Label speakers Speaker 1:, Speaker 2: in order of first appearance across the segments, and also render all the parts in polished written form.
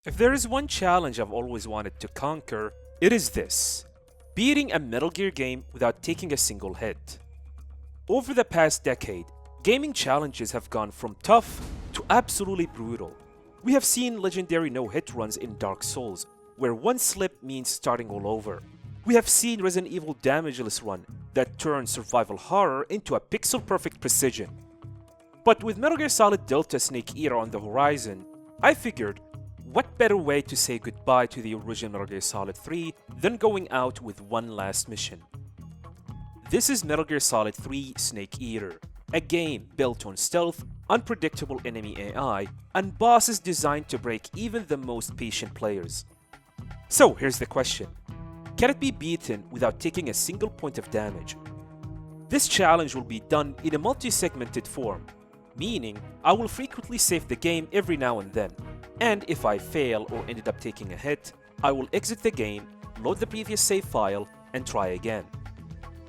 Speaker 1: If there is one challenge I've always wanted to conquer, it is this: beating a Metal Gear game without taking a single hit. Over the past decade, gaming challenges have gone from tough to absolutely brutal. We have seen legendary no-hit runs in Dark Souls, where one slip means starting all over. We have seen Resident Evil damageless run that turns survival horror into a pixel-perfect precision. But with Metal Gear Solid Delta Snake Era on the horizon, I figured, what better way to say goodbye to the original Metal Gear Solid 3 than going out with one last mission? This is Metal Gear Solid 3 Snake Eater, a game built on stealth, unpredictable enemy AI, and bosses designed to break even the most patient players. So here's the question: can it be beaten without taking a single point of damage? This challenge will be done in a multi-segmented form, meaning I will frequently save the game every now and then, and if I fail or ended up taking a hit, I will exit the game, load the previous save file, and try again.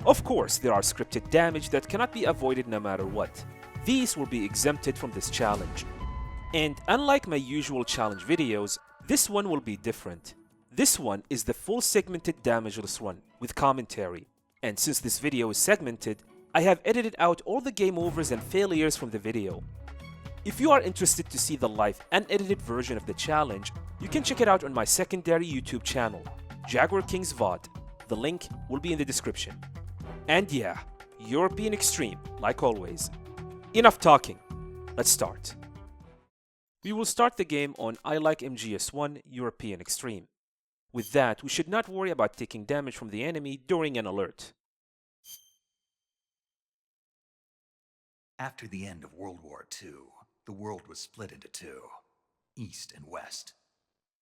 Speaker 1: Of course, there are scripted damage that cannot be avoided no matter what. These will be exempted from this challenge. And unlike my usual challenge videos, this one will be different. This one is the full segmented damageless run with commentary. And since this video is segmented, I have edited out all the game overs and failures from the video. If you are interested to see the live unedited version of the challenge, you can check it out on my secondary YouTube channel, Jaguar King's VOD. The link will be in the description. And yeah, European Extreme, like always. Enough talking, let's start. We will start the game on I Like MGS1 European Extreme. With that, we should not worry about taking damage from the enemy during an alert.
Speaker 2: After the end of World War II, the world was split into two, East and West.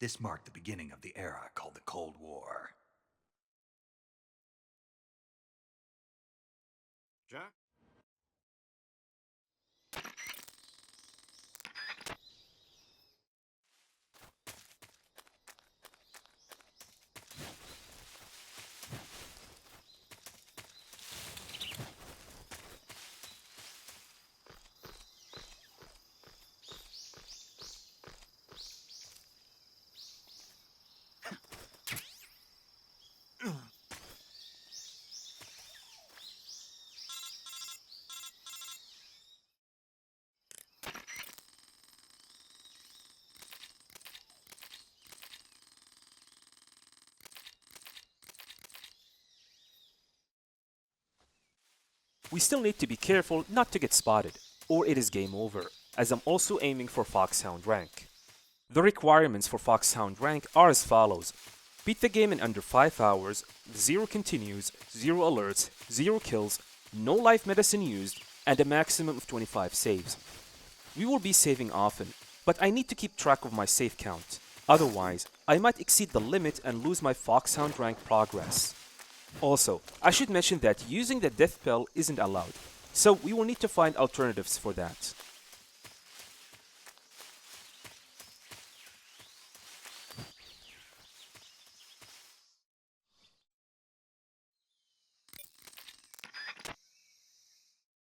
Speaker 2: This marked the beginning of the era called the Cold War.
Speaker 3: Jack?
Speaker 1: We still need to be careful not to get spotted, or it is game over, as I'm also aiming for Foxhound rank. The requirements for Foxhound rank are as follows: beat the game in under 5 hours, 0 continues, 0 alerts, 0 kills, no life medicine used, and a maximum of 25 saves. We will be saving often, but I need to keep track of my save count, otherwise I might exceed the limit and lose my Foxhound rank progress. Also, I should mention that using the death spell isn't allowed, so we will need to find alternatives for that.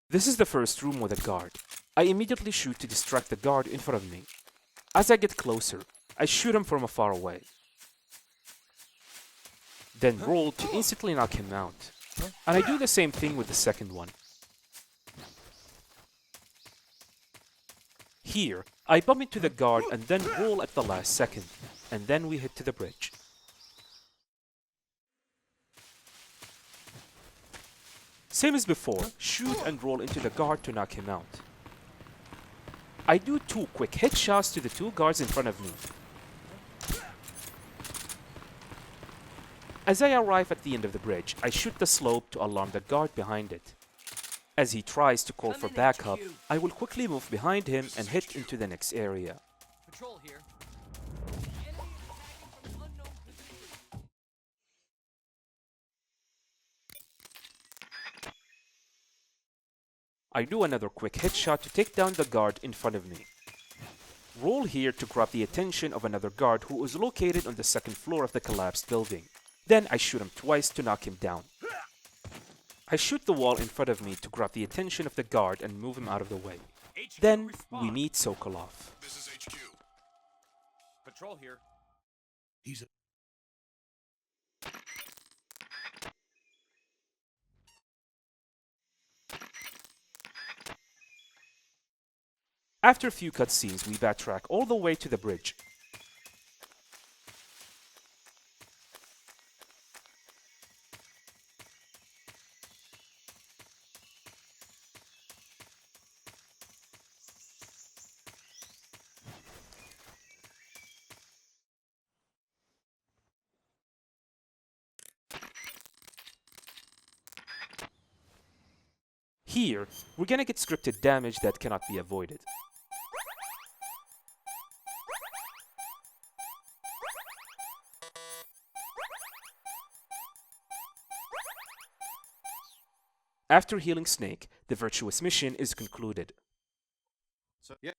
Speaker 1: This is the first room with a guard. I immediately shoot to distract the guard in front of me. As I get closer, I shoot him from far away. Then roll to instantly knock him out. And I do the same thing with the second one. Here, I bump into the guard and then roll at the last second, and then we head to the bridge. Same as before, shoot and roll into the guard to knock him out. I do 2 quick headshots to the 2 guards in front of me. As I arrive at the end of the bridge, I shoot the slope to alarm the guard behind it. As he tries to call for backup, I will quickly move behind him and head into the next area.
Speaker 3: Patrol here.
Speaker 1: I do another quick headshot to take down the guard in front of me. Roll here to grab the attention of another guard who is located on the 2nd floor of the collapsed building. Then I shoot him twice to knock him down. I shoot the wall in front of me to grab the attention of the guard and move him out of the way. Then we meet Sokolov.
Speaker 4: This is HQ.
Speaker 3: patrol here.
Speaker 4: He's a
Speaker 1: After a few cutscenes, we backtrack all the way to the bridge. Here, we're gonna get scripted damage that cannot be avoided. After healing Snake, the Virtuous Mission is concluded.
Speaker 3: So yeah.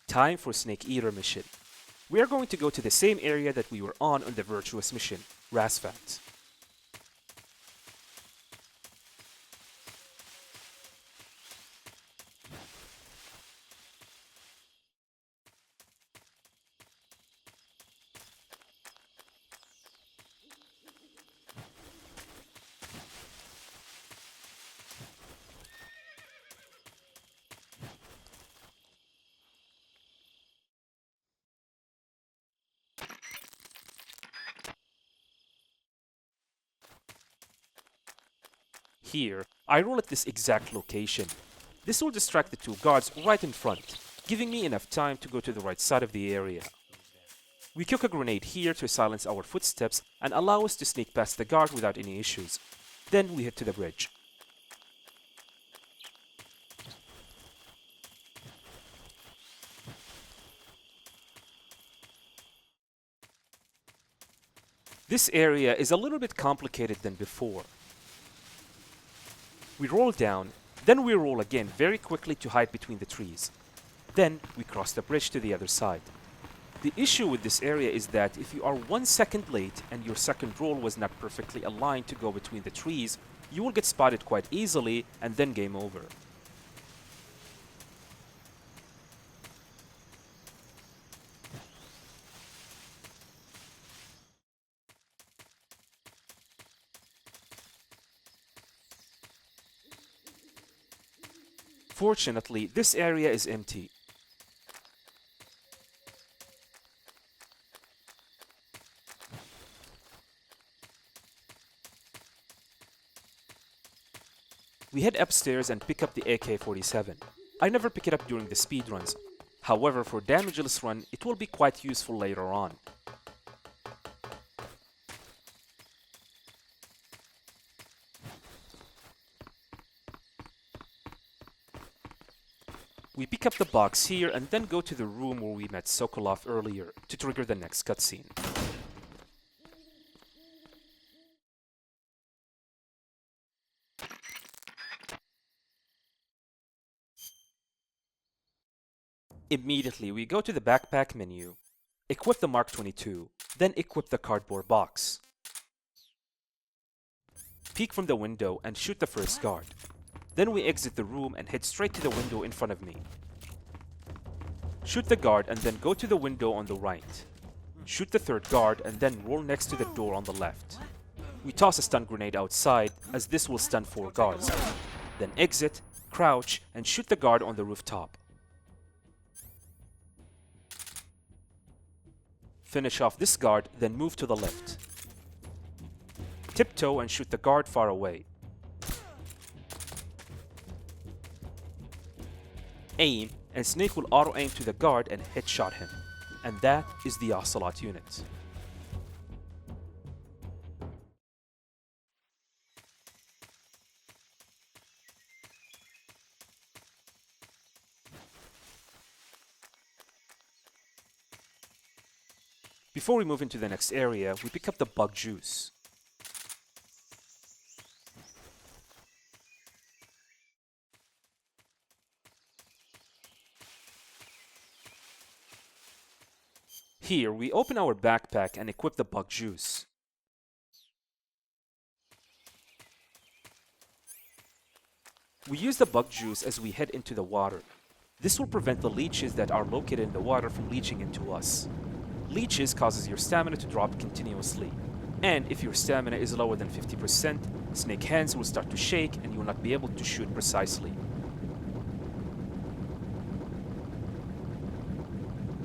Speaker 1: Time for Snake Eater mission. We are going to go to the same area that we were on the Virtuous Mission, Rasfat. Here, I roll at this exact location. This will distract the two guards right in front, giving me enough time to go to the right side of the area. We cook a grenade here to silence our footsteps and allow us to sneak past the guard without any issues. Then we head to the bridge. This area is a little bit complicated than before. We roll down, then we roll again very quickly to hide between the trees. Then we cross the bridge to the other side. The issue with this area is that if you are 1 second late and your second roll was not perfectly aligned to go between the trees, you will get spotted quite easily and then game over. Fortunately, this area is empty. We head upstairs and pick up the AK-47. I never pick it up during the speedruns. However, for damageless run, it will be quite useful later on. We pick up the box here and then go to the room where we met Sokolov earlier to trigger the next cutscene. Immediately we go to the backpack menu, equip the Mark 22, then equip the cardboard box. Peek from the window and shoot the first guard. Then we exit the room and head straight to the window in front of me. Shoot the guard and then go to the window on the right. Shoot the third guard and then roll next to the door on the left. We toss a stun grenade outside as this will stun 4 guards. Then exit, crouch, and shoot the guard on the rooftop. Finish off this guard, then move to the left. Tiptoe and shoot the guard far away. Aim, and Snake will auto-aim to the guard and headshot him. And that is the Ocelot unit. Before we move into the next area, we pick up the bug juice. Here, we open our backpack and equip the bug juice. We use the bug juice as we head into the water. This will prevent the leeches that are located in the water from leaching into us. Leeches causes your stamina to drop continuously. And if your stamina is lower than 50%, snake hands will start to shake and you will not be able to shoot precisely.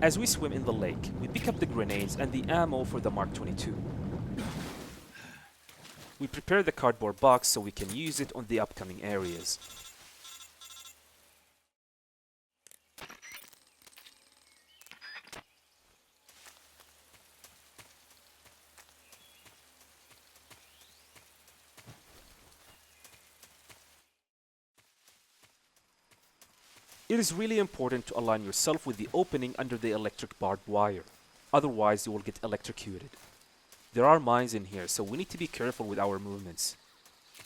Speaker 1: As we swim in the lake, we pick up the grenades and the ammo for the Mark 22. We prepare the cardboard box so we can use it on the upcoming areas. It is really important to align yourself with the opening under the electric barbed wire, otherwise you will get electrocuted. There are mines in here, so we need to be careful with our movements.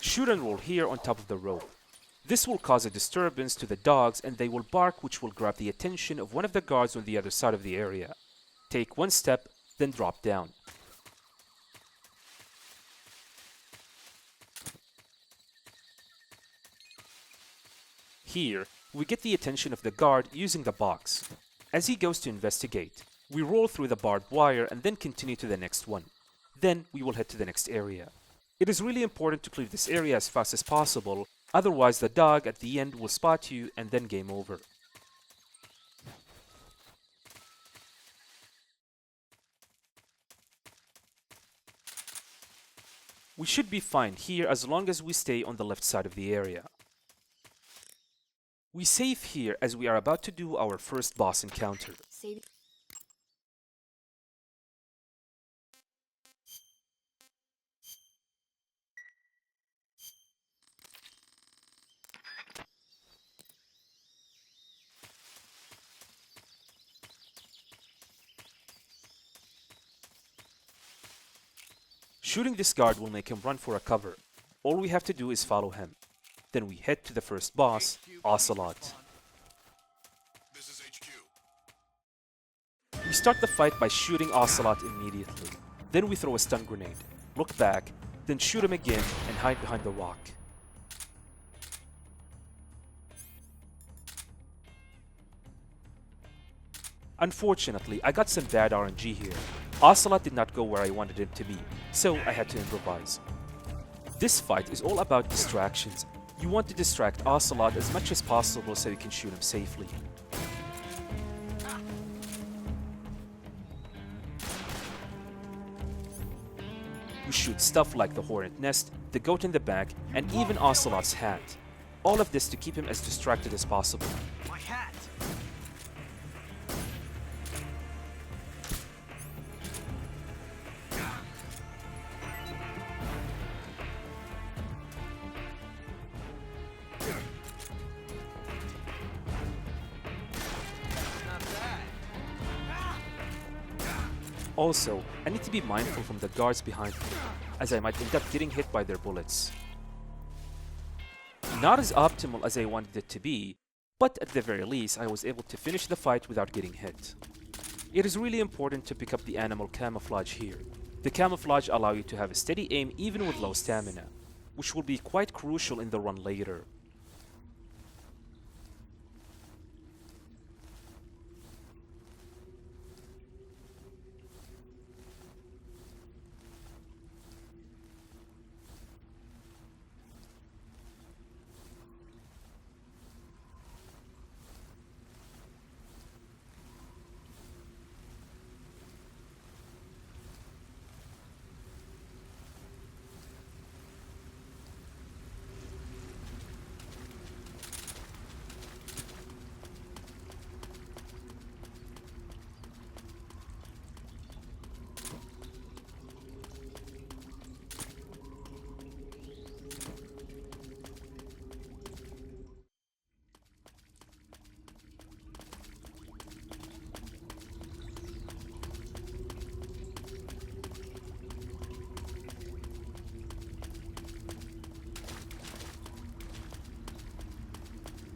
Speaker 1: Shoot and roll here on top of the rope. This will cause a disturbance to the dogs and they will bark, which will grab the attention of one of the guards on the other side of the area. Take one step, then drop down. Here, we get the attention of the guard using the box. As he goes to investigate, we roll through the barbed wire and then continue to the next one. Then we will head to the next area. It is really important to clear this area as fast as possible, otherwise the dog at the end will spot you and then game over. We should be fine here as long as we stay on the left side of the area. We save here as we are about to do our first boss encounter. Shooting this guard will make him run for a cover. All we have to do is follow him. Then we head to the first boss, Ocelot.
Speaker 3: This is HQ.
Speaker 1: We start the fight by shooting Ocelot immediately. Then we throw a stun grenade, look back, then shoot him again and hide behind the rock. Unfortunately, I got some bad RNG here. Ocelot did not go where I wanted him to be, so I had to improvise. This fight is all about distractions. You want to distract Ocelot as much as possible so you can shoot him safely. We shoot stuff like the hornet nest, the goat in the back, and even Ocelot's hat. All of this to keep him as distracted as possible.
Speaker 2: My hat!
Speaker 1: Also, I need to be mindful from the guards behind me, as I might end up getting hit by their bullets. Not as optimal as I wanted it to be, but at the very least I was able to finish the fight without getting hit. It is really important to pick up the animal camouflage here. The camouflage allow you to have a steady aim even with low stamina, which will be quite crucial in the run later.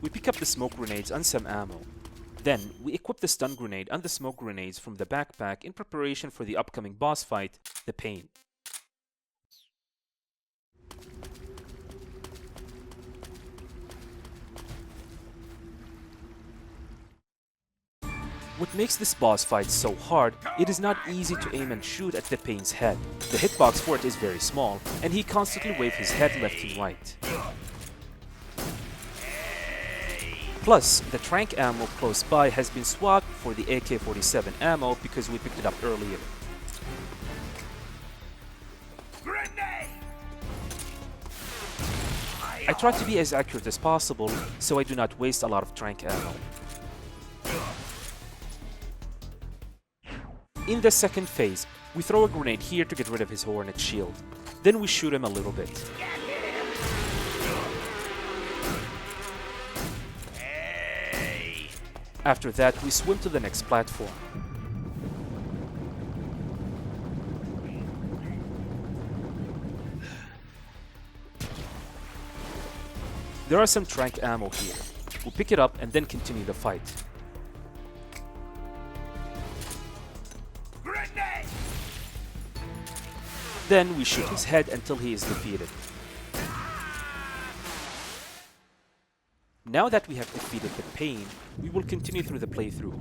Speaker 1: We pick up the smoke grenades and some ammo. Then, we equip the stun grenade and the smoke grenades from the backpack in preparation for the upcoming boss fight, the Pain. What makes this boss fight so hard, it is not easy to aim and shoot at the pain's head. The hitbox for it is very small, and he constantly waves his head left and right. Plus, the trank ammo close by has been swapped for the AK-47 ammo because we picked it up earlier. I try to be as accurate as possible, so I do not waste a lot of trank ammo. In the second phase, we throw a grenade here to get rid of his hornet shield. Then we shoot him a little bit. After that, we swim to the next platform. There are some trank ammo here. We'll pick it up and then continue the fight. Then we shoot his head until he is defeated. Now that we have defeated the pain, we will continue through the playthrough.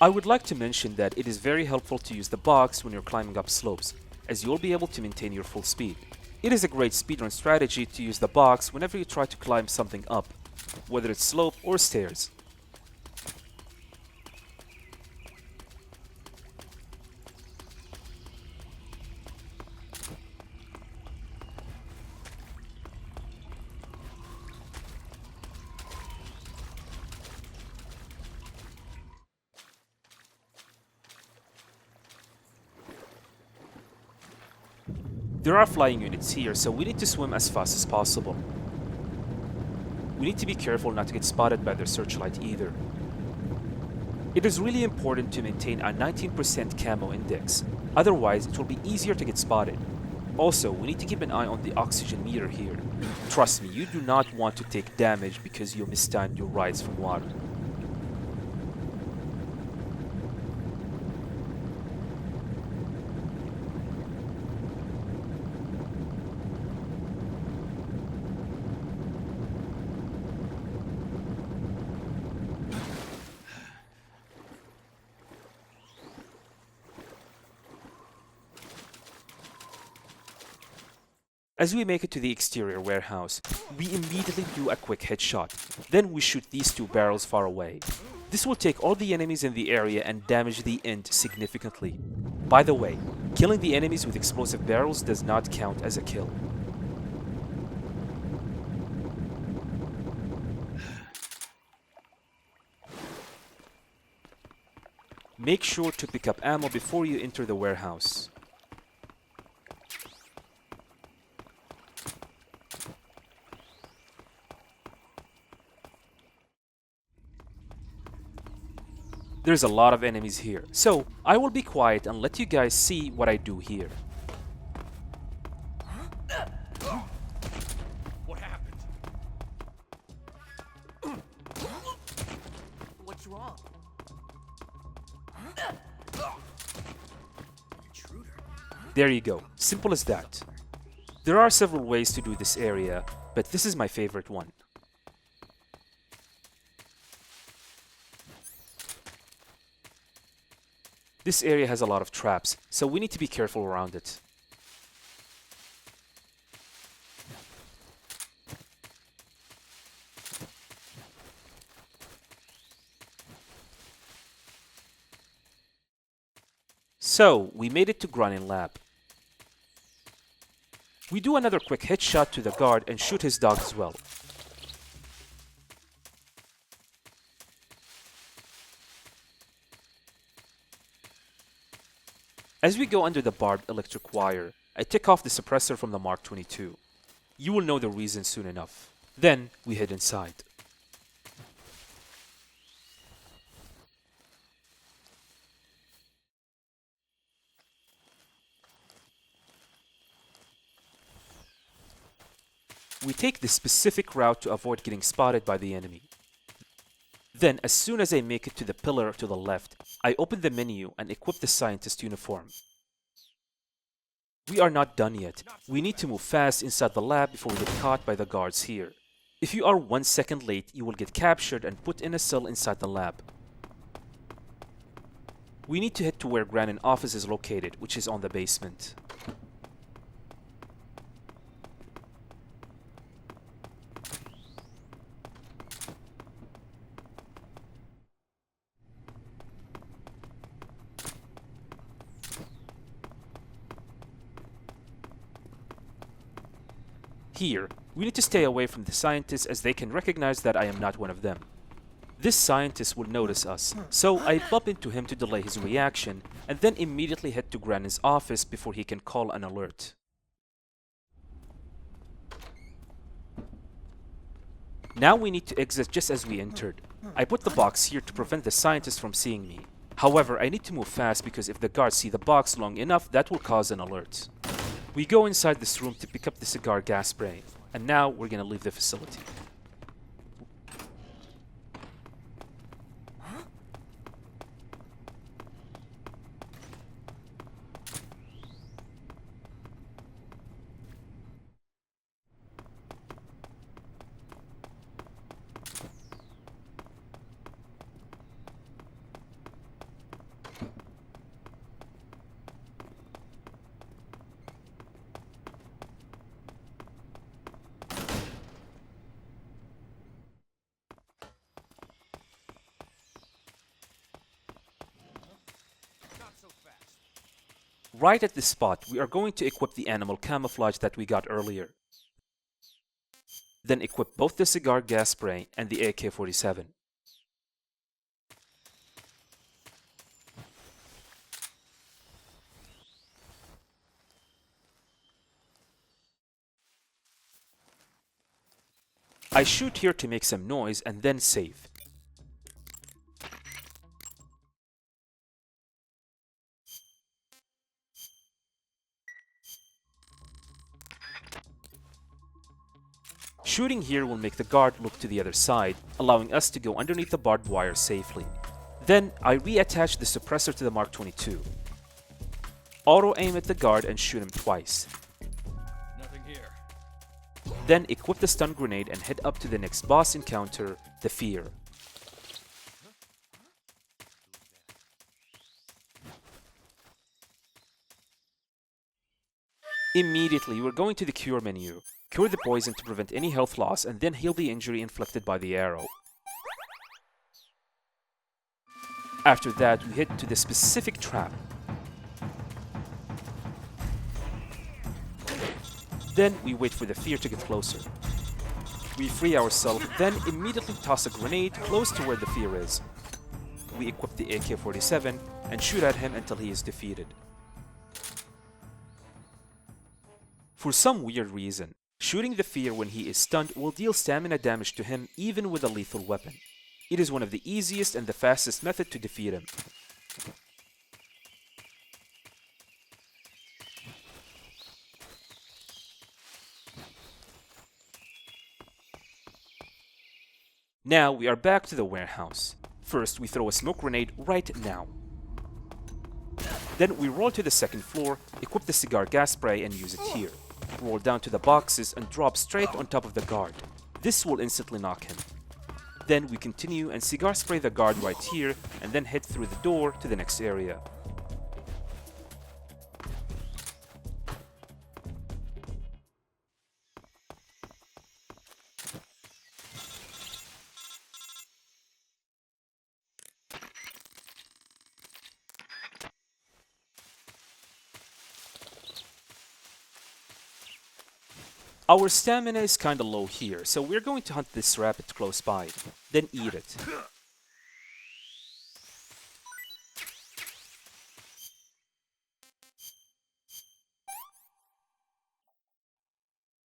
Speaker 1: I would like to mention that it is very helpful to use the box when you're climbing up slopes, as you'll be able to maintain your full speed. It is a great speedrun strategy to use the box whenever you try to climb something up, whether it's slope or stairs. There are flying units here, so we need to swim as fast as possible. We need to be careful not to get spotted by their searchlight either. It is really important to maintain a 19% camo index, otherwise it will be easier to get spotted. Also, we need to keep an eye on the oxygen meter here. Trust me, you do not want to take damage because you mistimed your rise from water. As we make it to the exterior warehouse, we immediately do a quick headshot. Then we shoot these two barrels far away. This will take all the enemies in the area and damage the end significantly. By the way, killing the enemies with explosive barrels does not count as a kill. Make sure to pick up ammo before you enter the warehouse. There's a lot of enemies here, so I will be quiet and let you guys see what I do here.
Speaker 3: What happened?
Speaker 4: What's wrong? Intruder.
Speaker 1: There you go, simple as that. There are several ways to do this area, but this is my favorite one. This area has a lot of traps, so we need to be careful around it. So, we made it to Graniny Lab. We do another quick headshot to the guard and shoot his dog as well. As we go under the barbed electric wire, I take off the suppressor from the Mark 22. You will know the reason soon enough. Then, we head inside. We take this specific route to avoid getting spotted by the enemy. Then, as soon as I make it to the pillar to the left, I open the menu and equip the scientist uniform. We are not done yet. We need to move fast inside the lab before we get caught by the guards here. If you are 1 second late, you will get captured and put in a cell inside the lab. We need to head to where Graniny's office is located, which is on the basement. Here, we need to stay away from the scientists as they can recognize that I am not one of them. This scientist will notice us, so I bump into him to delay his reaction and then immediately head to Graniny's office before he can call an alert. Now we need to exit just as we entered. I put the box here to prevent the scientist from seeing me. However, I need to move fast because if the guards see the box long enough, that will cause an alert. We go inside this room to pick up the cigar gas spray, and now we're gonna leave the facility. Right at this spot, we are going to equip the animal camouflage that we got earlier. Then equip both the cigar gas spray and the AK-47. I shoot here to make some noise and then save. Shooting here will make the guard look to the other side, allowing us to go underneath the barbed wire safely. Then I reattach the suppressor to the Mark 22. Auto-aim at the guard and shoot him twice.
Speaker 3: Nothing here.
Speaker 1: Then equip the stun grenade and head up to the next boss encounter, the Fear. Immediately, we're going to the cure menu. Cure the poison to prevent any health loss and then heal the injury inflicted by the arrow. After that, we head to the specific trap. Then we wait for the Fear to get closer. We free ourselves, then immediately toss a grenade close to where the Fear is. We equip the AK-47 and shoot at him until he is defeated. For some weird reason, shooting the Fear when he is stunned will deal stamina damage to him even with a lethal weapon. It is one of the easiest and the fastest method to defeat him. Now we are back to the warehouse. First, we throw a smoke grenade right now. Then we roll to the second floor, equip the cigar gas spray and use it here. Roll down to the boxes and drop straight on top of the guard. This will instantly knock him. Then we continue and cigar spray the guard right here and then head through the door to the next area. Our stamina is kinda low here, so we're going to hunt this rabbit close by, then eat it.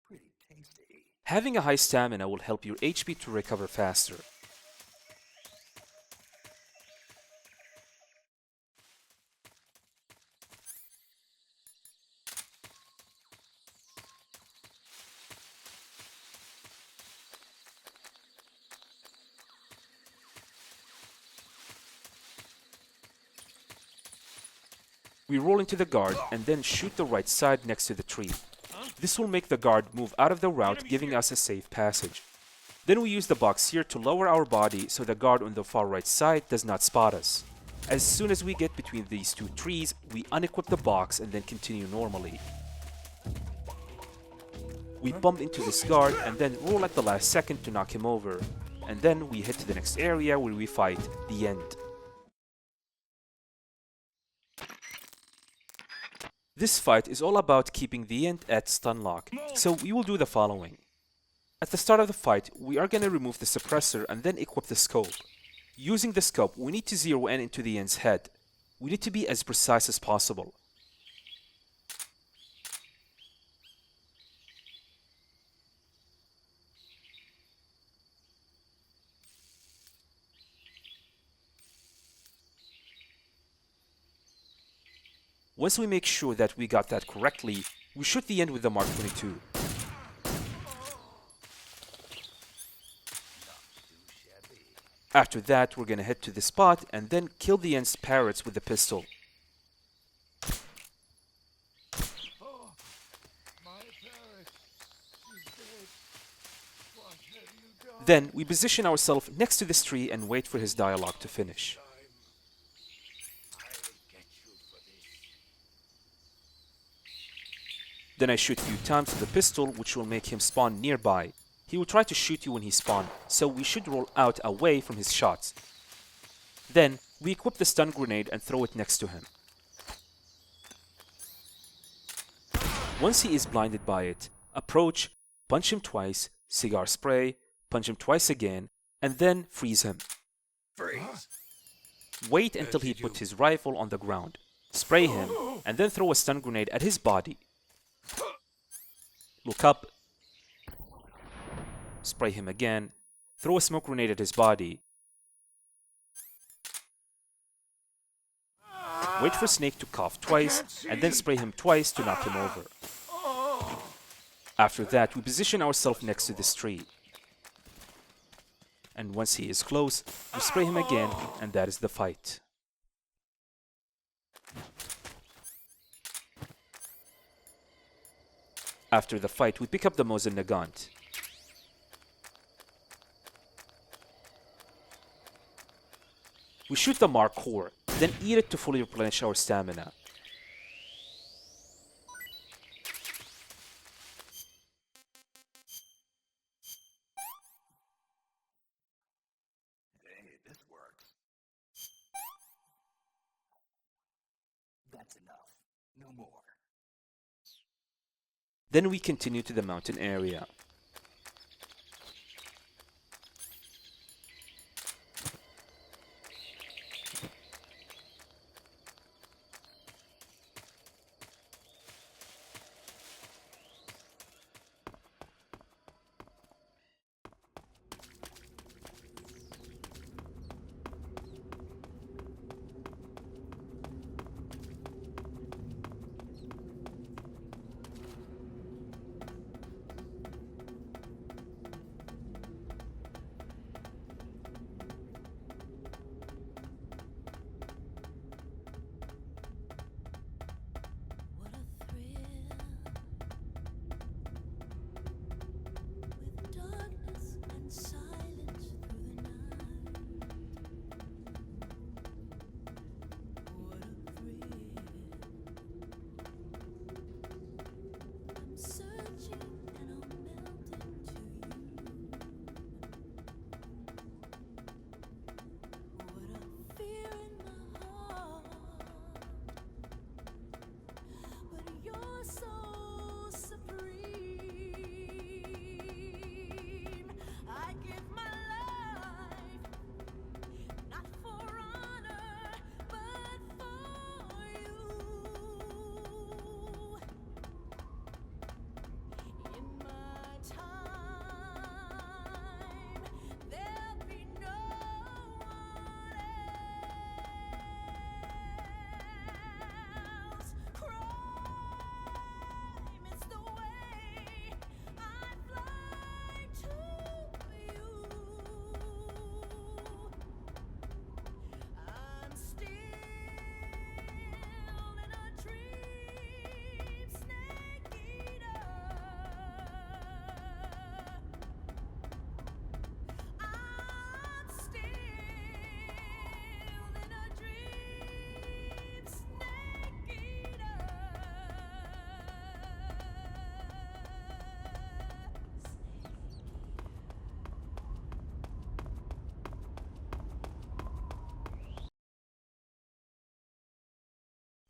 Speaker 2: Pretty tasty.
Speaker 1: Having a high stamina will help your HP to recover faster. We roll into the guard and then shoot the right side next to the tree. This will make the guard move out of the route, giving us a safe passage. Then we use the box here to lower our body so the guard on the far right side does not spot us. As soon as we get between these two trees, we unequip the box and then continue normally. We bump into this guard and then roll at the last second to knock him over. And then we head to the next area where we fight the end. This fight is all about keeping the end at stun lock, so we will do the following. At the start of the fight, we are going to remove the suppressor and then equip the scope. Using the scope, we need to zero in into the end's head. We need to be as precise as possible. Once we make sure that we got that correctly, we shoot the end with the Mark 22. After that, we're gonna head to the spot and then kill the end's parrots with the pistol. Then we position ourselves next to this tree and wait for his dialogue to finish. Then I shoot a few times with the pistol, which will make him spawn nearby. He will try to shoot you when he spawns, so we should roll out away from his shots. Then, we equip the stun grenade and throw it next to him. Once he is blinded by it, approach, punch him twice, cigar spray, punch him twice again, and then freeze him.
Speaker 2: Freeze!
Speaker 1: Wait until he puts his rifle on the ground. Spray him, and then throw a stun grenade at his body. Look up. Spray him again. Throw a smoke grenade at his body. Wait for Snake to cough twice, and then spray him twice to knock him over. After that, we position ourselves next to this tree. And once he is close, we spray him again, and that is the fight. After the fight, we pick up the Mosin Nagant. We shoot the Mark core, then eat it to fully replenish our stamina.
Speaker 2: Hey, this works. That's enough. No more.
Speaker 1: Then we continue to the mountain area.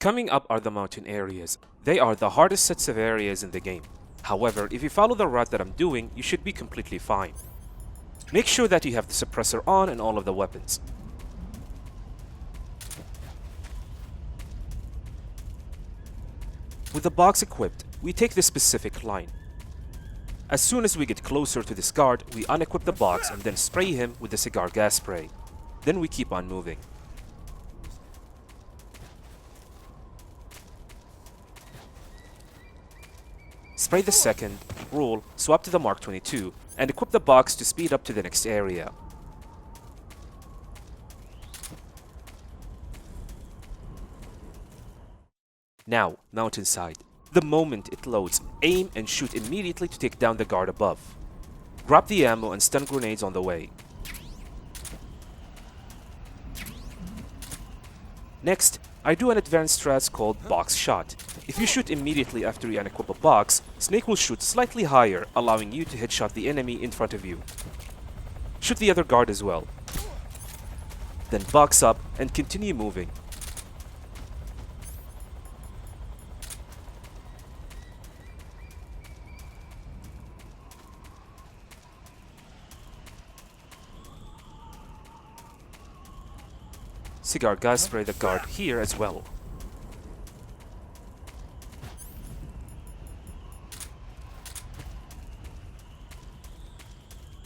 Speaker 1: Coming up are the mountain areas. They are the hardest sets of areas in the game. However, if you follow the route that I'm doing, you should be completely fine. Make sure that you have the suppressor on and all of the weapons. With the box equipped, we take this specific line. As soon as we get closer to this guard, we unequip the box and then spray him with the cigar gas spray. Then we keep on moving. Spray the second, roll, swap to the Mark 22, and equip the box to speed up to the next area. Now, mountainside. The moment it loads, aim and shoot immediately to take down the guard above. Grab the ammo and stun grenades on the way. Next, I do an advanced strat called box shot. If you shoot immediately after you unequip a box, Snake will shoot slightly higher, allowing you to headshot the enemy in front of you. Shoot the other guard as well. Then box up and continue moving. Cigar gas spray the guard here as well.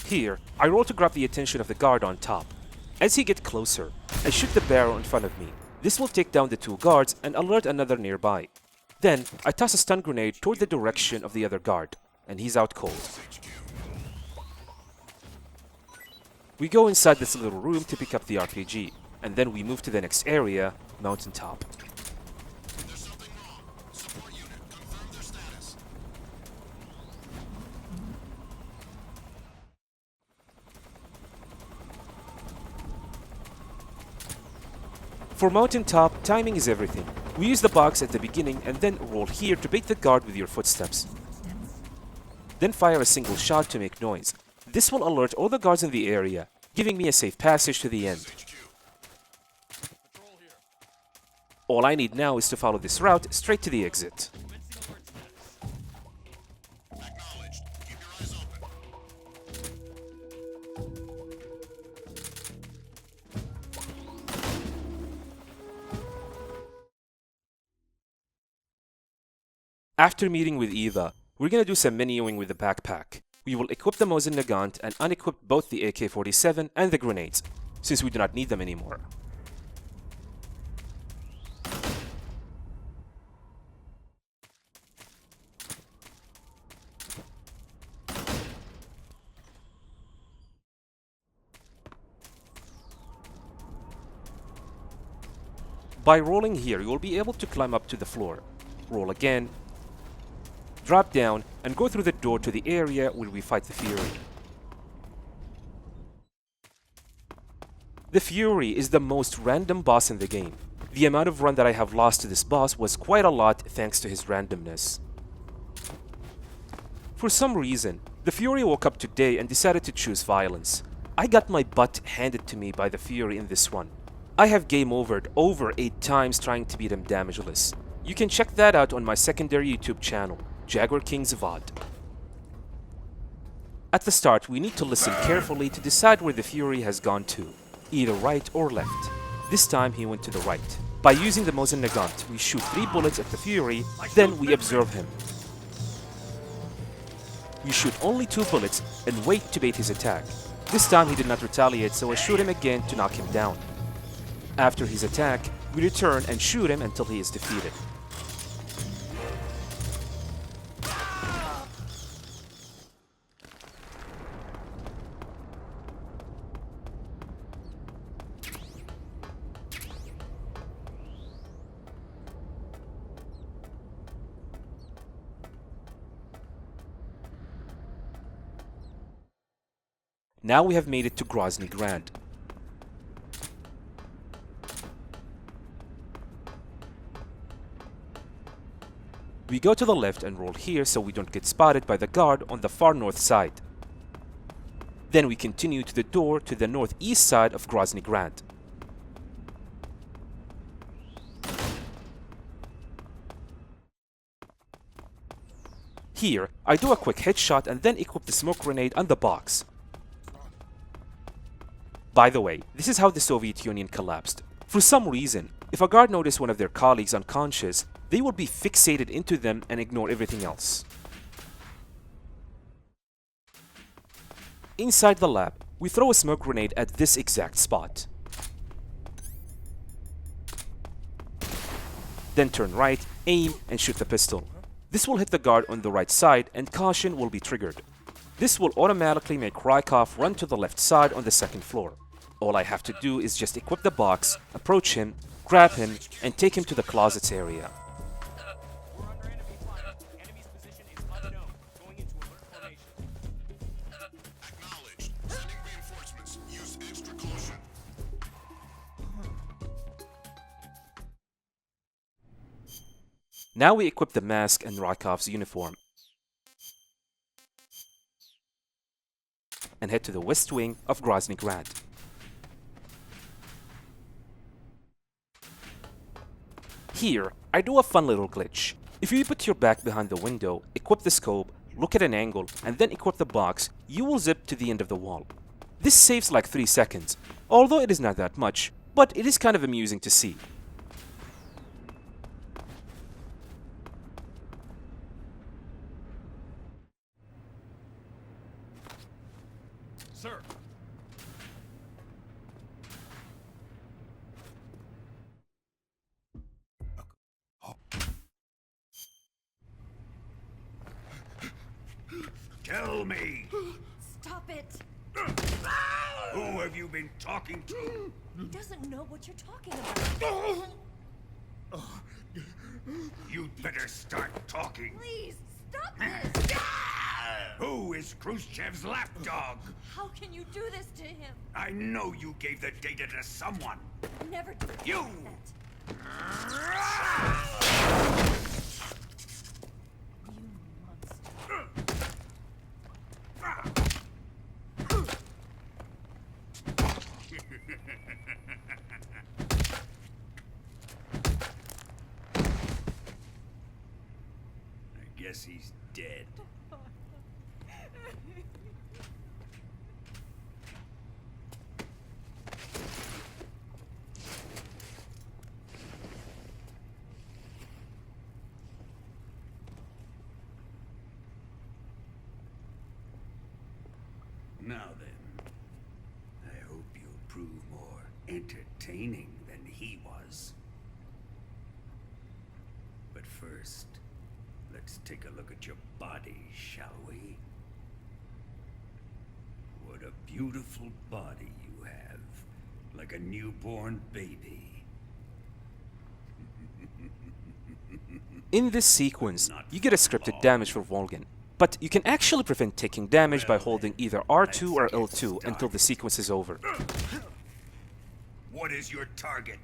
Speaker 1: Here, I roll to grab the attention of the guard on top. As he gets closer, I shoot the barrel in front of me. This will take down the two guards and alert another nearby. Then, I toss a stun grenade toward the direction of the other guard, and he's out cold. We go inside this little room to pick up the RPG. And then we move to the next area, mountaintop.
Speaker 3: There's something wrong. Support unit, confirm their status.
Speaker 1: For mountaintop, timing is everything. We use the box at the beginning and then roll here to bait the guard with your footsteps. Then fire a single shot to make noise. This will alert all the guards in the area, giving me a safe passage to the end. All I need now is to follow this route straight to the exit.
Speaker 3: Acknowledged. Keep your eyes open.
Speaker 1: After meeting with Eva, we're gonna do some menuing with the backpack. We will equip the Mosin Nagant and unequip both the AK-47 and the grenades, since we do not need them anymore. By rolling here, you will be able to climb up to the floor. Roll again, drop down, and go through the door to the area where we fight the Fury. The Fury is the most random boss in the game. The amount of run that I have lost to this boss was quite a lot thanks to his randomness. For some reason, the Fury woke up today and decided to choose violence. I got my butt handed to me by the Fury in this one. I have game overed over 8 times trying to beat him damageless. You can check that out on my secondary YouTube channel, Jaguar King's VOD. At the start, we need to listen carefully to decide where the Fury has gone to, either right or left. This time he went to the right. By using the Mosin Nagant, we shoot 3 bullets at the Fury, then we observe him. We shoot only 2 bullets and wait to bait his attack. This time he did not retaliate, so I shoot him again to knock him down. After his attack, we return and shoot him until he is defeated. Now we have made it to Groznyj Grad. We go to the left and roll here so we don't get spotted by the guard on the far north side. Then we continue to the door to the northeast side of Groznyj Grad. Here, I do a quick headshot and then equip the smoke grenade on the box. By the way, this is how the Soviet Union collapsed. For some reason, if a guard noticed one of their colleagues unconscious, they would be fixated into them and ignore everything else. Inside the lab, we throw a smoke grenade at this exact spot. Then turn right, aim, and shoot the pistol. This will hit the guard on the right side and caution will be triggered. This will automatically make Rykov run to the left side on the second floor. All I have to do is just equip the box, approach him, grab him, and take him to the closets area.
Speaker 4: We're under enemy fire. Enemy's position is unknown. Going into alert formation.
Speaker 3: Acknowledged. Sending reinforcements. Use extra caution.
Speaker 1: Now we equip the mask and Rykov's uniform and head to the west wing of Groznyj Grad. Here, I do a fun little glitch. If you put your back behind the window, equip the scope, look at an angle, and then equip the box, you will zip to the end of the wall. This saves like 3 seconds, although it is not that much, but it is kind of amusing to see.
Speaker 4: Sir.
Speaker 5: Tell me,
Speaker 6: Stop it!
Speaker 5: who have you been talking to?
Speaker 6: He doesn't know what you're talking about.
Speaker 5: You'd better start talking.
Speaker 6: Please, stop this!
Speaker 5: Who is Khrushchev's lapdog?
Speaker 6: How can you do this to him?
Speaker 5: I know you gave the data to someone.
Speaker 6: Never do
Speaker 5: You!
Speaker 6: that. You monster.
Speaker 5: I guess he's dead. Now then, I hope you'll prove more entertaining than he was. But first, let's take a look at your body, shall we? What a beautiful body you have, like a newborn baby.
Speaker 1: In this sequence, you get a scripted damage for Volgin, but you can actually prevent taking damage by holding either R2 or L2 until the sequence is over.
Speaker 5: What is your target?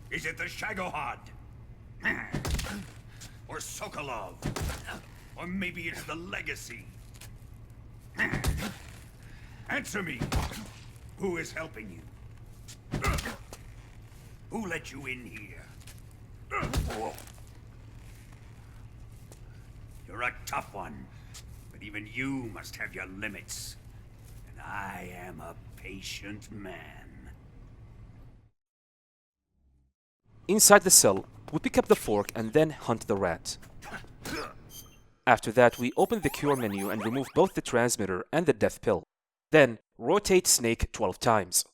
Speaker 5: Is it the Shagohod? Or Sokolov? Or maybe it's the Legacy? Answer me! Who is helping you? Who let you in here? You're a tough one, but even you must have your limits. And I am a patient man.
Speaker 1: Inside the cell, we pick up the fork and then hunt the rat. After that, we open the cure menu and remove both the transmitter and the death pill. Then, rotate Snake 12 times.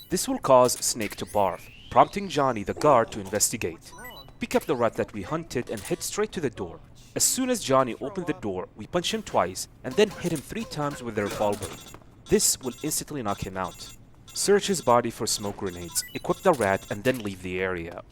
Speaker 1: This will cause Snake to barf, prompting Johnny the guard to investigate. Pick up the rat that we hunted and head straight to the door. As soon as Johnny opened the door, we punch him twice and then hit him 3 times with the revolver. This will instantly knock him out. Search his body for smoke grenades, equip the rat, and then leave the area.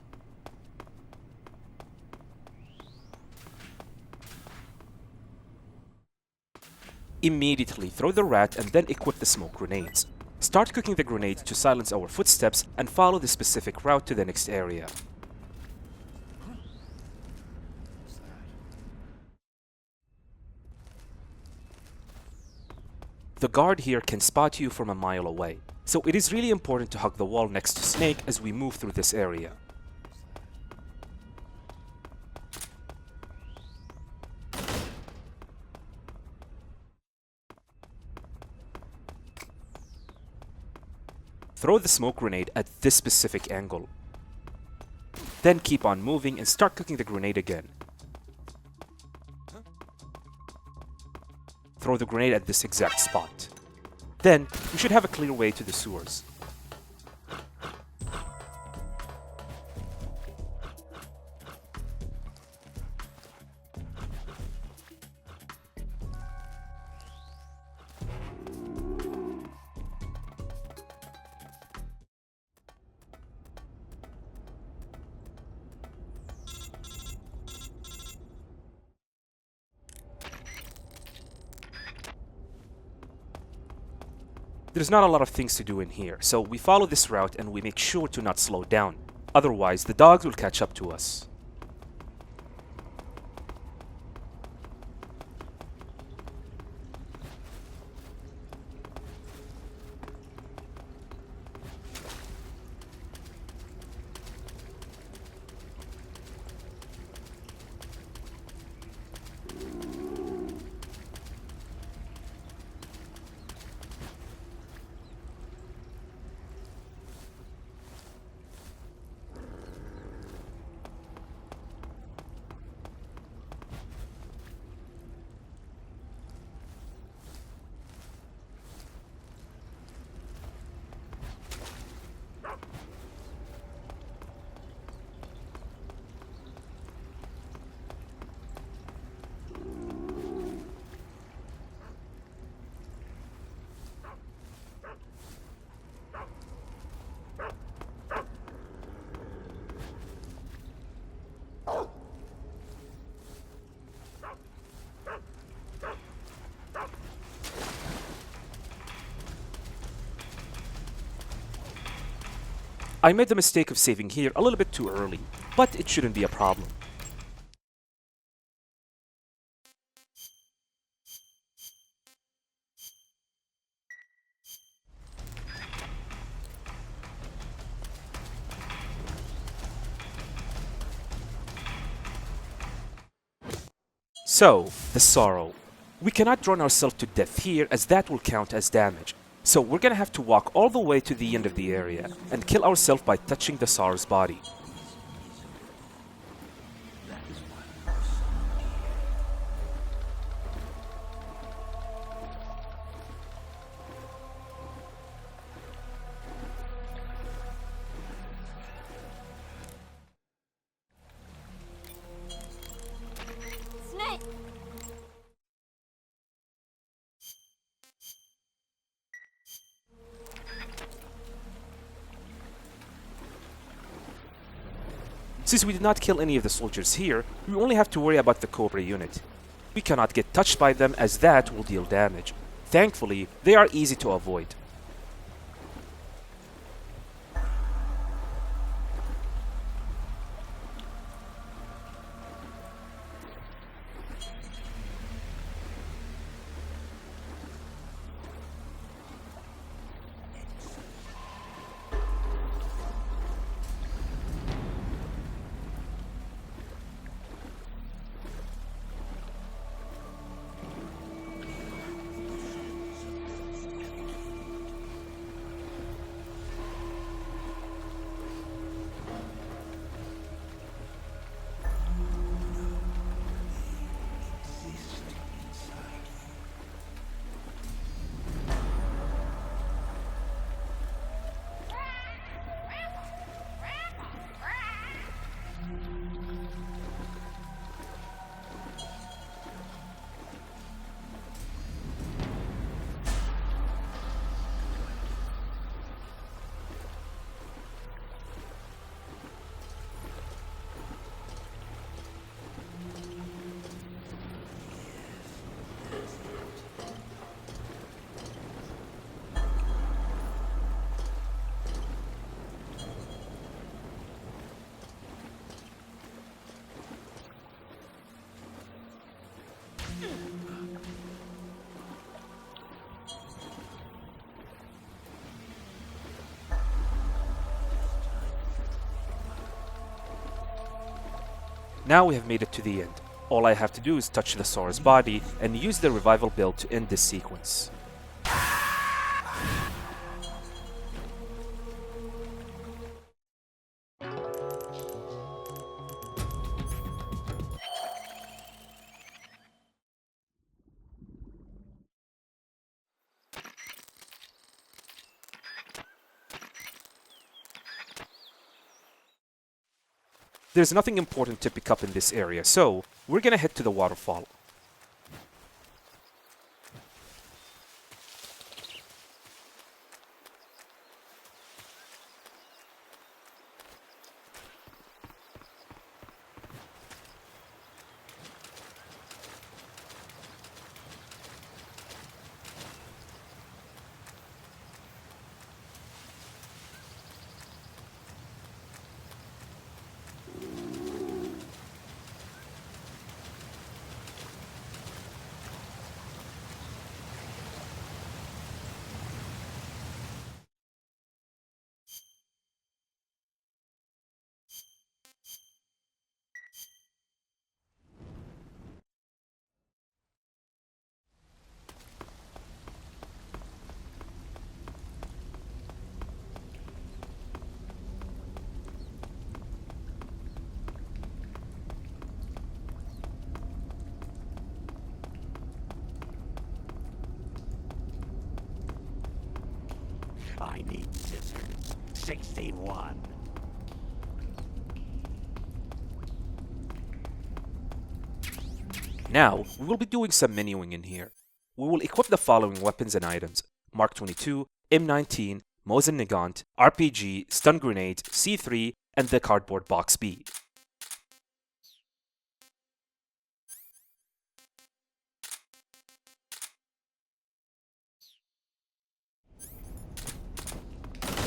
Speaker 1: Immediately throw the rat and then equip the smoke grenades. Start cooking the grenades to silence our footsteps and follow the specific route to the next area. the guard here can spot you from a mile away. So it is really important to hug the wall next to Snake as we move through this area. Throw the smoke grenade at this specific angle. Then keep on moving and start cooking the grenade again. Throw the grenade at this exact spot. Then, we should have a clear way to the sewers. There's not a lot of things to do in here, so we follow this route and we make sure to not slow down. Otherwise, the dogs will catch up to us. I made the mistake of saving here a little bit too early, but it shouldn't be a problem. So, the sorrow. We cannot drown ourselves to death here as that will count as damage. So we're gonna have to walk all the way to the end of the area and kill ourselves by touching the sorrow's body.
Speaker 6: Snake!
Speaker 1: Since we did not kill any of the soldiers here, we only have to worry about the Cobra unit. We cannot get touched by them as that will deal damage. Thankfully, they are easy to avoid. Now we have made it to the end. All I have to do is touch the Saur's body and use the revival build to end this sequence. There's nothing important to pick up in this area, so we're gonna head to the waterfall.
Speaker 5: I need scissors. 61.
Speaker 1: Now, we will be doing some menuing in here. We will equip the following weapons and items: Mark 22, M19, Mosin Nagant, RPG, Stun Grenade, C3, and the Cardboard Box B.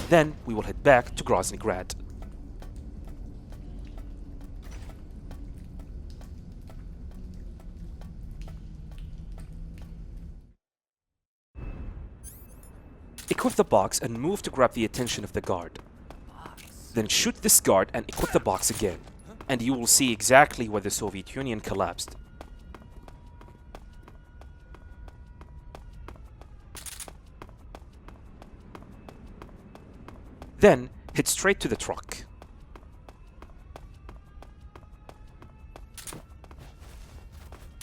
Speaker 1: Then, we will head back to Groznyj Grad. Equip the box and move to grab the attention of the guard. Then shoot this guard and equip the box again, and you will see exactly where the Soviet Union collapsed. Then, head straight to the truck.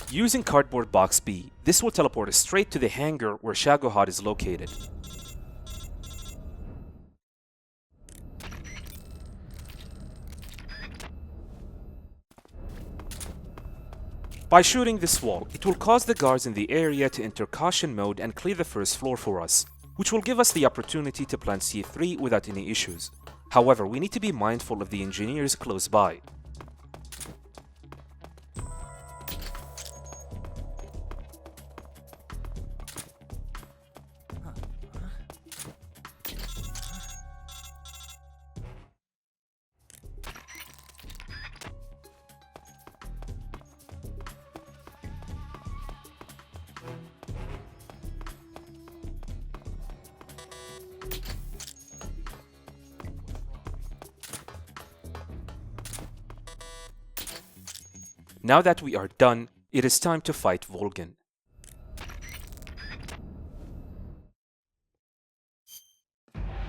Speaker 1: Using Cardboard Box B, this will teleport us straight to the hangar where Shagohod is located. By shooting this wall, it will cause the guards in the area to enter caution mode and clear the first floor for us, which will give us the opportunity to plant C3 without any issues. However, we need to be mindful of the engineers close by. Now that we are done, it is time to fight Volgin.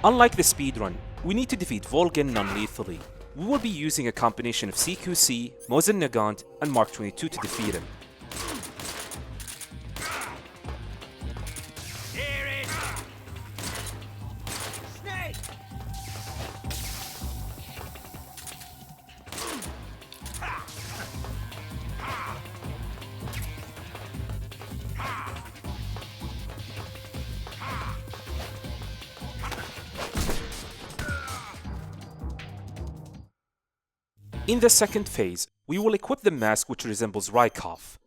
Speaker 1: Unlike the speedrun, we need to defeat Volgin non-lethally. We will be using a combination of CQC, Mosin Nagant, and Mark 22 to defeat him.
Speaker 5: Here it! Snake!
Speaker 1: In the second phase, we will equip the mask which resembles Rykov.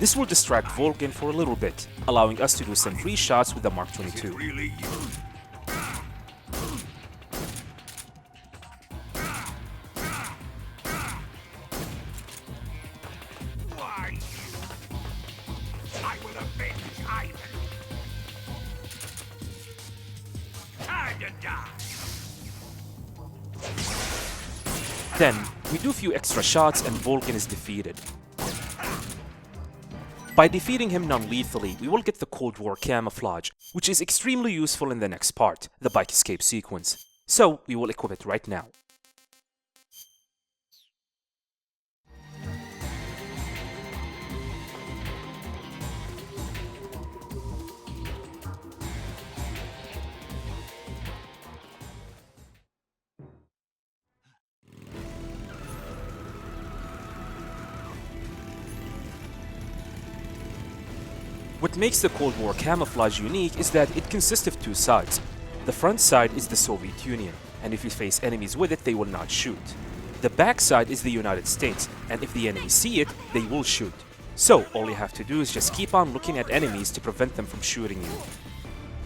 Speaker 1: This will distract Volgin for a little bit, allowing us to do some free shots with the Mark 22.
Speaker 5: Really you? Why you? I will avenge Ivan. Time to die.
Speaker 1: Then, we do a few extra shots and Volgin is defeated. By defeating him non-lethally, we will get the Cold War camouflage, which is extremely useful in the next part, the bike escape sequence. So, we will equip it right now. What makes the Cold War camouflage unique is that it consists of two sides. The front side is the Soviet Union, and if you face enemies with it, they will not shoot. The back side is the United States, and if the enemies see it, they will shoot. So, all you have to do is just keep on looking at enemies to prevent them from shooting you.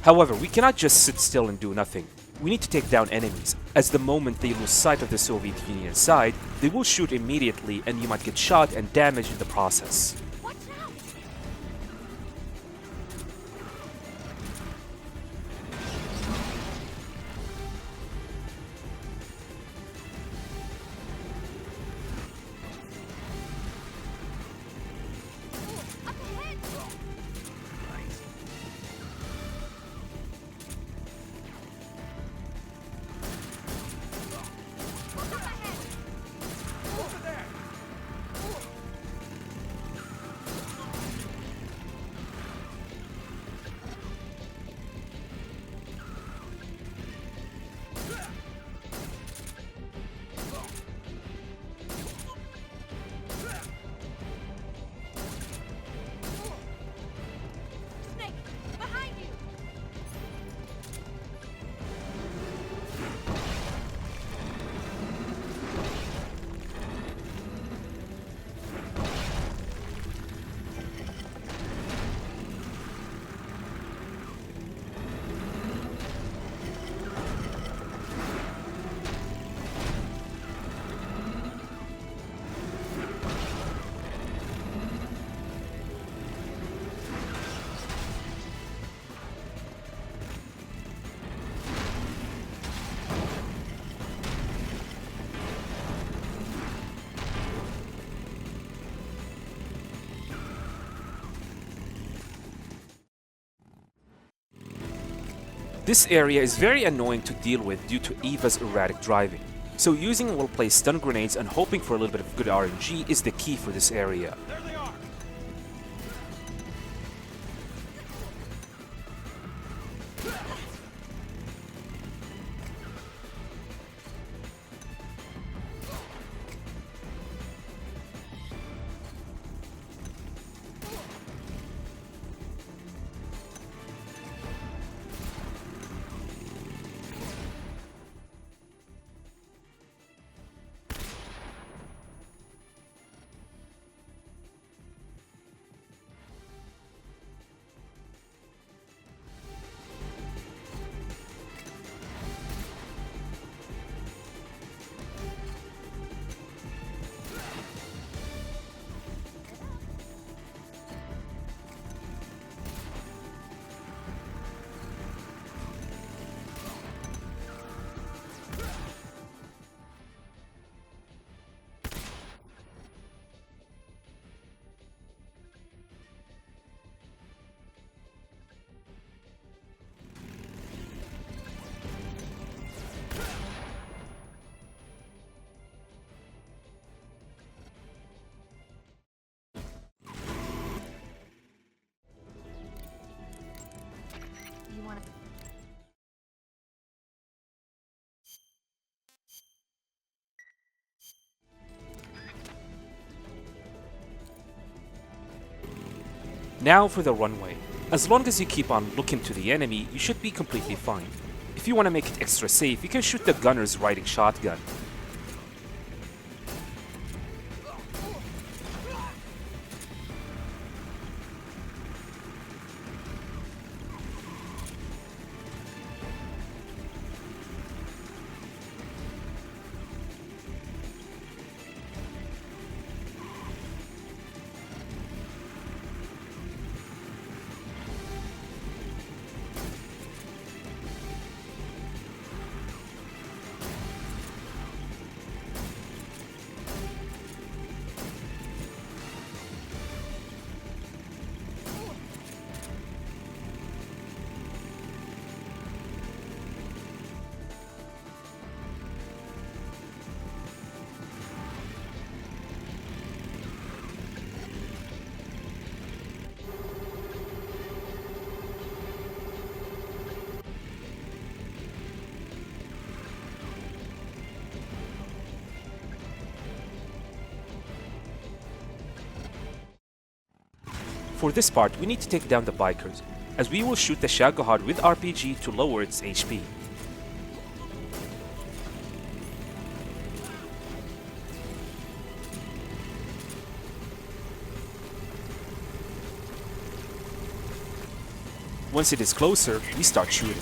Speaker 1: However, we cannot just sit still and do nothing. We need to take down enemies, as the moment they lose sight of the Soviet Union side, they will shoot immediately and you might get shot and damaged in the process.
Speaker 6: Watch out! Up ahead! Up ahead!
Speaker 4: Over there!
Speaker 6: Snake, behind you!
Speaker 1: This area is very annoying to deal with due to Eva's erratic driving. So using well-placed stun grenades and hoping for a little bit of good RNG is the key for this area.
Speaker 4: There they are!
Speaker 6: You want to...
Speaker 1: Now for the runway. As long as you keep on looking to the enemy, you should be completely fine. If you want to make it extra safe, you can shoot the gunners riding shotgun. For this part, we need to take down the bikers, as we will shoot the Shagohod with RPG to lower its HP. Once it is closer, we start shooting.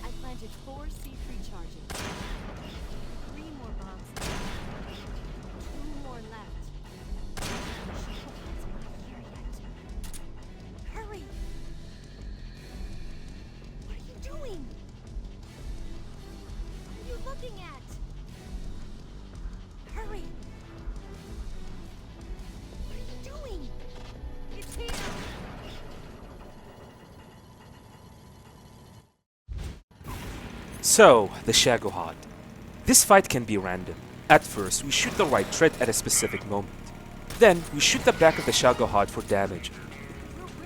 Speaker 6: I planted 4 C3 charges. 3 more bombs. 2 more left. Shagohod's not here yet. Hurry! What are you doing? What are you looking at? Hurry! What are you doing? It's here!
Speaker 1: So, the Shagohod. This fight can be random. At first, we shoot the right tread at a specific moment. Then, we shoot the back of the Shagohod for damage.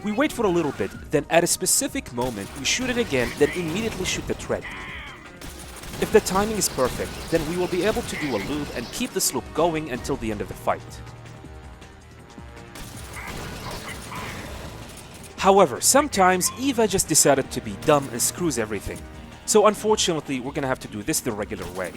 Speaker 1: We wait for a little bit, then at a specific moment, we shoot it again, then immediately shoot the tread. If the timing is perfect, then we will be able to do a loop and keep this loop going until the end of the fight. However, sometimes Eva just decided to be dumb and screws everything. So unfortunately, we're gonna have to do this the regular way.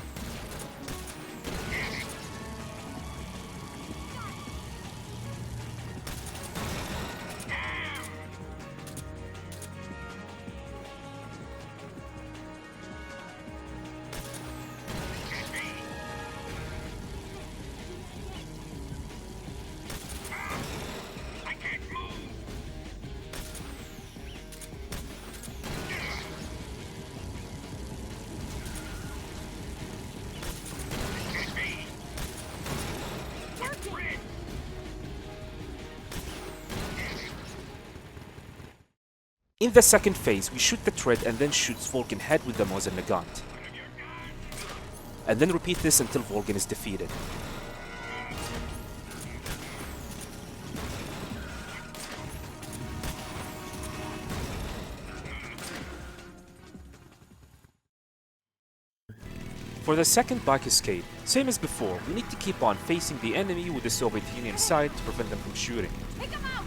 Speaker 1: In the second phase, we shoot the tread and then shoots Volgin head with the Mosin Nagant. And then repeat this until Volgin is defeated. For the second bike escape, same as before, we need to keep on facing the enemy with the Soviet Union side to prevent them from shooting.
Speaker 6: Take him out!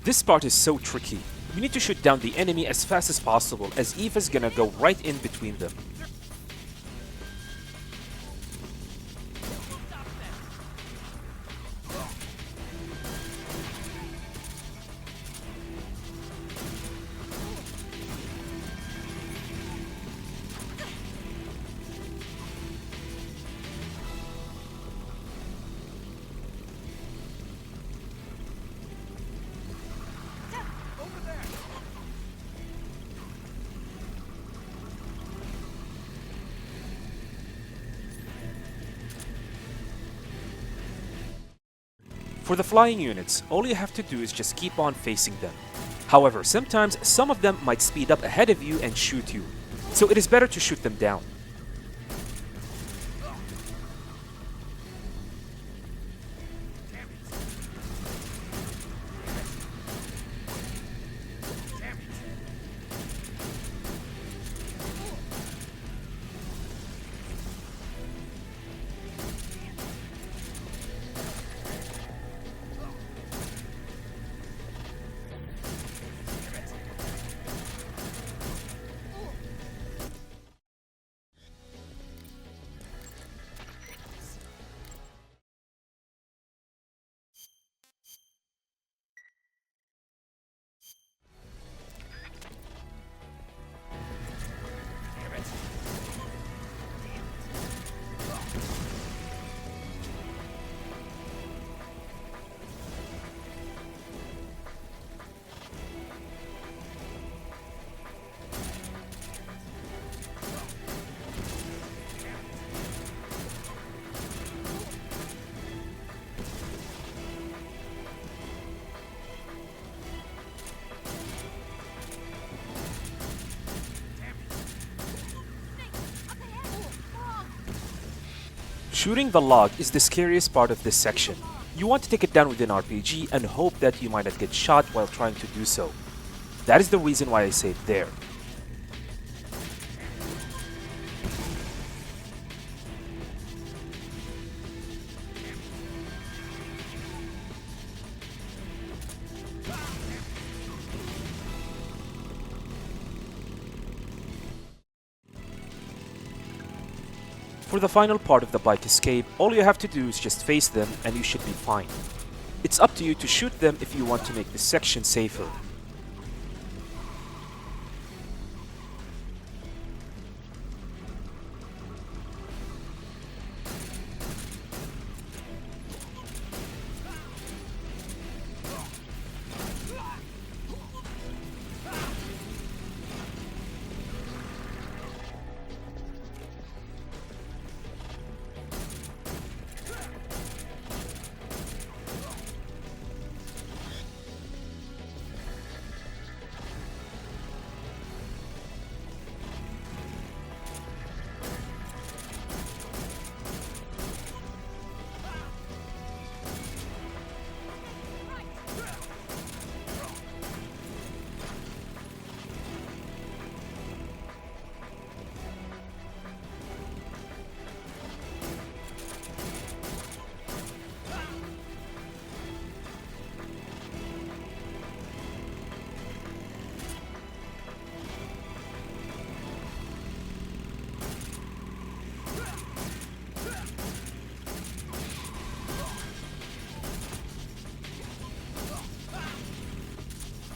Speaker 1: This part is so tricky. We need to shoot down the enemy as fast as possible, as Eva's gonna go right in between them. For the flying units, all you have to do is just keep on facing them. However, sometimes some of them might speed up ahead of you and shoot you, so it is better to shoot them down. Shooting the log is the scariest part of this section. You want to take it down with an RPG and hope that you might not get shot while trying to do so. That is the reason why I say it there. For the final part of the bike escape, all you have to do is just face them and you should be fine. It's up to you to shoot them if you want to make this section safer.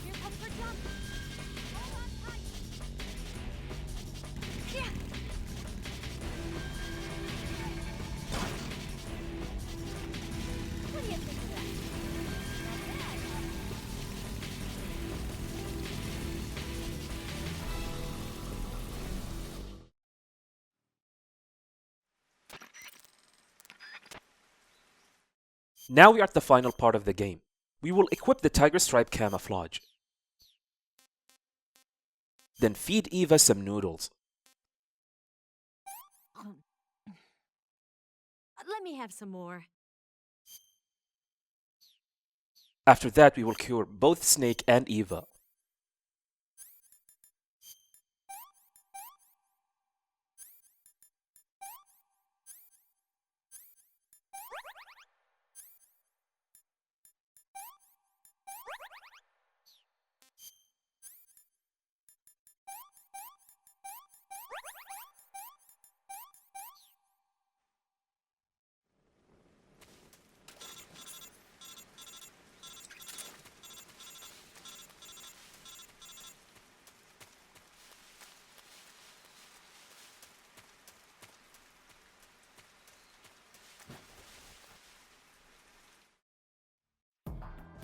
Speaker 6: Here comes the jump. Hold on tight. Yeah. What do you think of that?
Speaker 1: Now we are at the final part of the game. We will equip the tiger stripe camouflage. Then feed Eva some noodles.
Speaker 6: Let me have some more.
Speaker 1: After that, we will cure both Snake and Eva.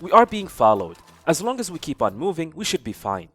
Speaker 1: We are being followed. As long as we keep on moving, we should be fine.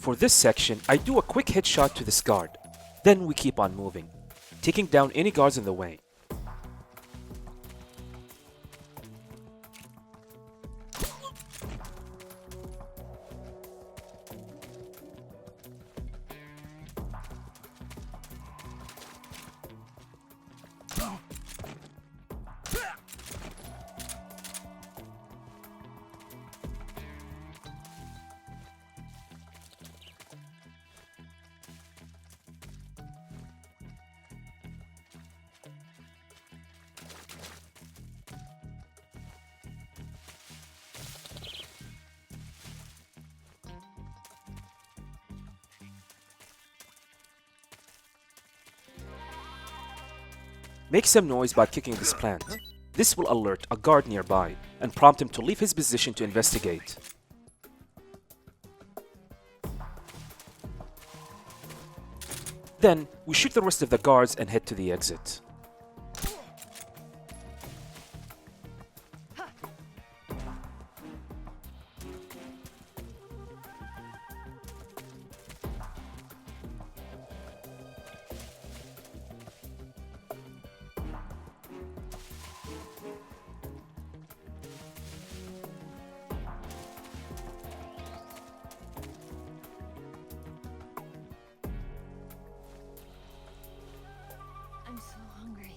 Speaker 1: For this section, I do a quick headshot to this guard. Then we keep on moving, taking down any guards in the way. Make some noise by kicking this plant. This will alert a guard nearby and prompt him to leave his position to investigate. Then, we shoot the rest of the guards and head to the exit.
Speaker 6: I'm so hungry.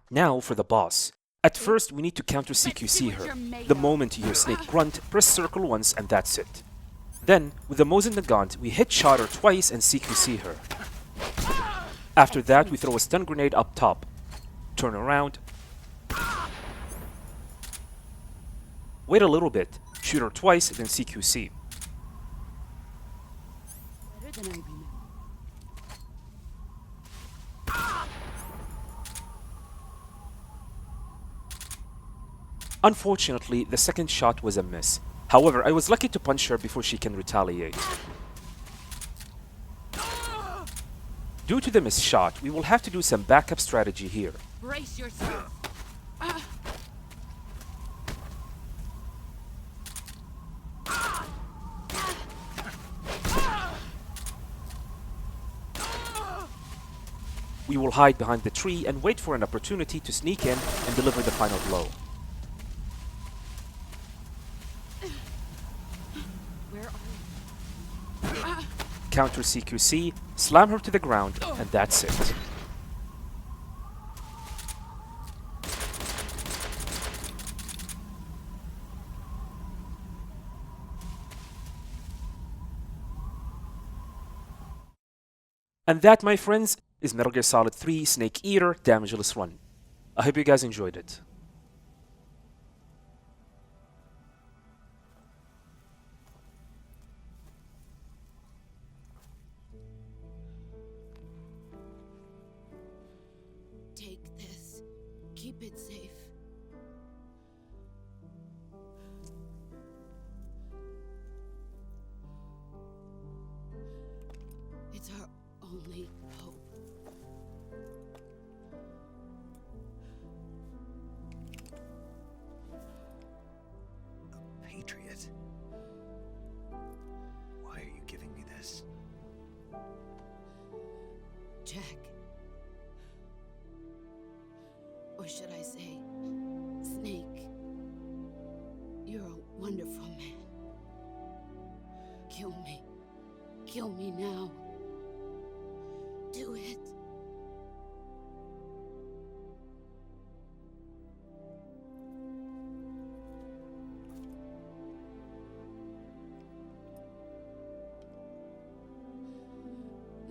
Speaker 1: Now for the boss. At first, we need to counter CQC her. The moment you hear Snake grunt, press circle once and that's it. Then, with the Mosin Nagant, we headshot her twice and CQC her. After that, we throw a stun grenade up top. Turn around. Wait a little bit. Shoot her twice, then CQC.
Speaker 6: Better than I remember.
Speaker 1: Unfortunately, the second shot was a miss. However, I was lucky to punch her before she can retaliate. Due to the missed shot, we will have to do some backup strategy here.
Speaker 6: Brace yourself.
Speaker 1: We will hide behind the tree and wait for an opportunity to sneak in and deliver the final blow.
Speaker 6: Where are you?
Speaker 1: Counter CQC, slam her to the ground, and that's it. And that, my friends, is Metal Gear Solid 3 Snake Eater Damageless Run. I hope you guys enjoyed it.
Speaker 6: Take this. Keep it safe. It's our only hope.
Speaker 2: A patriot? Why are you giving me this?
Speaker 6: Jack. Or should I say, Snake? You're a wonderful man. Kill me. Kill me now. Do it.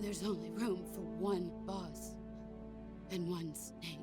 Speaker 6: There's only room for one boss and one Snake.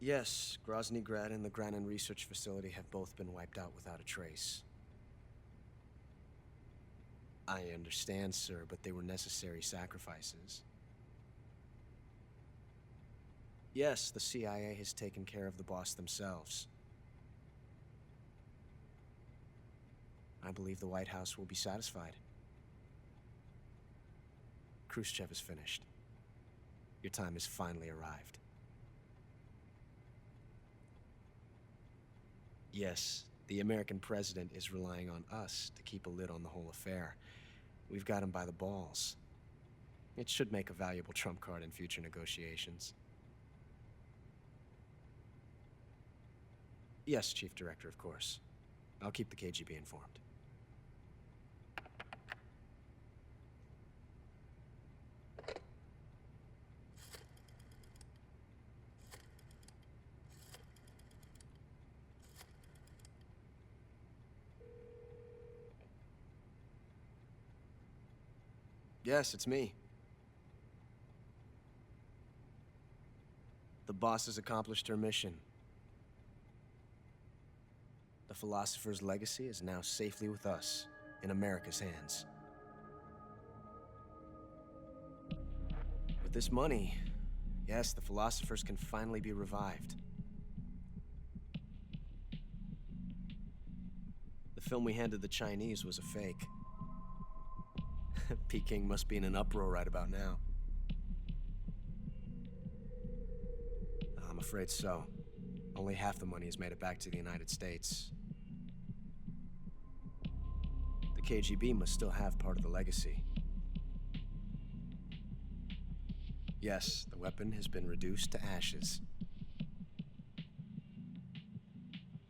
Speaker 7: Yes, Groznyj Grad and the Graniny Research Facility have both been wiped out without a trace. I understand, sir, but they were necessary sacrifices. Yes, the CIA has taken care of the boss themselves. I believe the White House will be satisfied. Khrushchev is finished. Your time has finally arrived. Yes, the American president is relying on us to keep a lid on the whole affair. We've got him by the balls. It should make a valuable trump card in future negotiations. Yes, Chief Director, of course. I'll keep the KGB informed. Yes, it's me. The boss has accomplished her mission. The philosopher's legacy is now safely with us, in America's hands. With this money, yes, the philosophers can finally be revived. The film we handed the Chinese was a fake. Peking must be in an uproar right about now. I'm afraid so. Only half the money has made it back to the United States. The KGB must still have part of the legacy. Yes, the weapon has been reduced to ashes.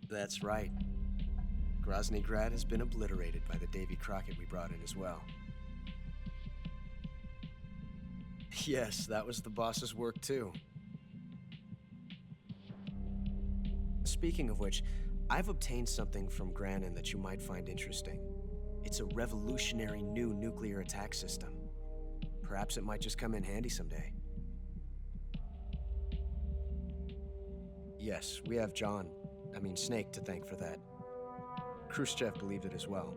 Speaker 7: That's right. Groznyj Grad has been obliterated by the Davy Crockett we brought in as well. Yes, that was the boss's work too. Speaking of which, I've obtained something from Grannin that you might find interesting. It's a revolutionary new nuclear attack system. Perhaps it might just come in handy someday. Yes, we have Snake to thank for that. Khrushchev believed it as well.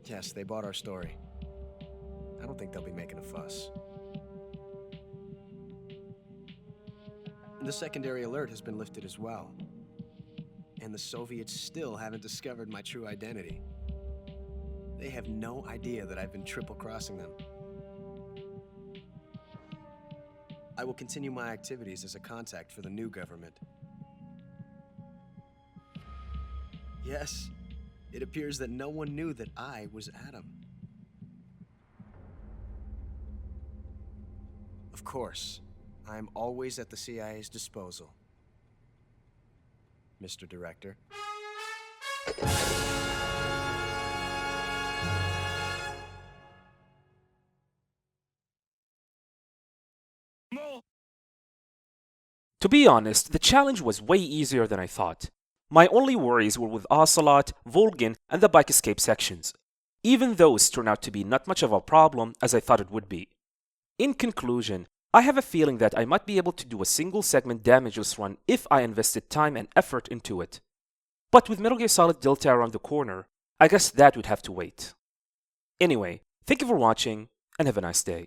Speaker 7: Yes, they bought our story. I don't think they'll be making a fuss. The secondary alert has been lifted as well. And the Soviets still haven't discovered my true identity. They have no idea that I've been triple-crossing them. I will continue my activities as a contact for the new government. Yes, it appears that no one knew that I was Adam. Of course, I'm always at the CIA's disposal, Mr. Director.
Speaker 1: To be honest, the challenge was way easier than I thought. My only worries were with Ocelot, Volgin, and the bike escape sections. Even those turned out to be not much of a problem as I thought it would be. In conclusion, I have a feeling that I might be able to do a single segment damageless run if I invested time and effort into it. But with Metal Gear Solid Delta around the corner, I guess that would have to wait. Anyway, thank you for watching and have a nice day.